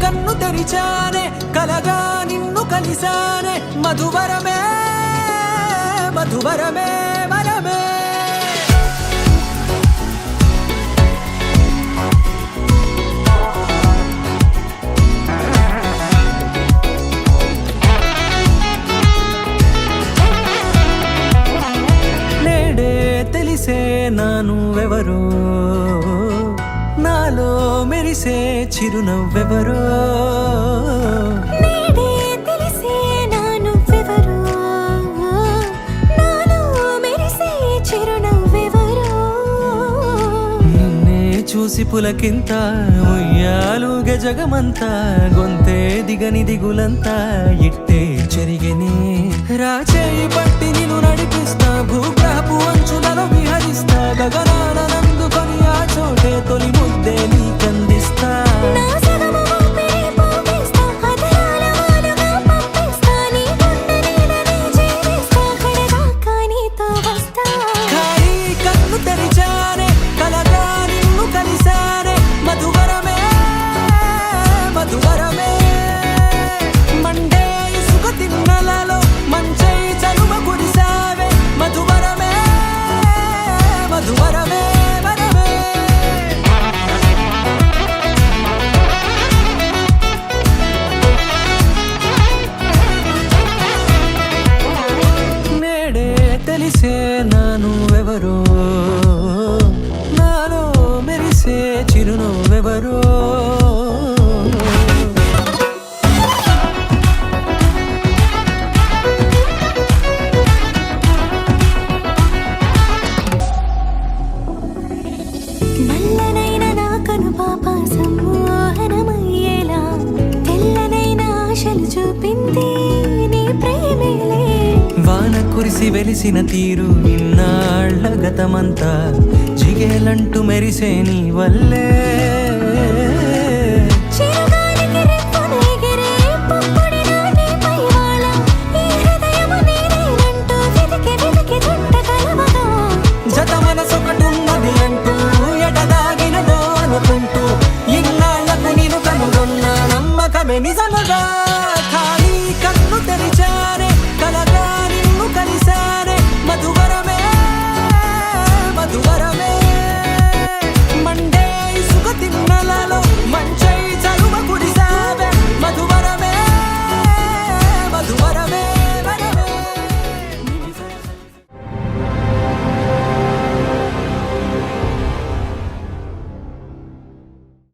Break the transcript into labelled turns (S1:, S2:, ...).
S1: కన్ను తెరిచానే కలగా నిన్ను కలిసానే మధువరమే మధువరమే వరమే నేడే తెలిసే నానువెవరో నాలో మెరిసే చిరునవ్వెవరో
S2: నేడే తెలిసే నానువెవరో నాలో మెరిసే చిరునవ్వెవరో
S1: నిన్నే చూసి పులకింత ఉయ్యాలుగే జగమంతా గొంతే దిగని దిగులంతా ఇట్టే చెరిగెనే రాచేయి పట్టి నిన్ను నడిపిస్తా భూగ్రహపు అంచులలో విహరిస్తా గగనాన నందుకొని ఆ చోటే తొలి ముద్దే నీకందిస్తా
S2: నా సగము ఊపిరి పోగేస్తా హృదయాల వాలుగా పంపిస్తా నీ గుండె నీడనే చేరేస్తా కడదాకా నీతో వస్తా
S1: ఖాళీ కన్ను తెరిచానే కలగా నిన్ను కలిసానే మధువరమే మధువరమే మండే ఇసుక తిన్నలలో మంచై చలువ కురిసావే మధువరమే మధువరమే వరమే నేడే తెలిసే నానువెవరో నాలో మెరిసే చిరునవ్వెవరో
S2: నల్లనైన నా కనుపాప సమ్మోహనమయ్యేలా తెల్లనైన ఆశలు చూపింది నీ ప్రేమేలే
S1: వాన కురిసి వెలిసిన తీరు ఇన్నాళ్ళ గతమంతా జిగేలంటూ మెరిసే నీ వల్లే
S2: చిరుగాలికి రెప్పను ఎగిరే పుప్పొడిన నీపై వాళ ఈ హృదయము నీదేనంటూ వెతికి వెతికి జంట కలవగా
S1: జత మనసొకటున్నది అంటూ ఎటదాగినదో అనుకుంటూ ఇన్నాళ్లకు నేను కనుగొన్న నమ్మకమే నిజముగా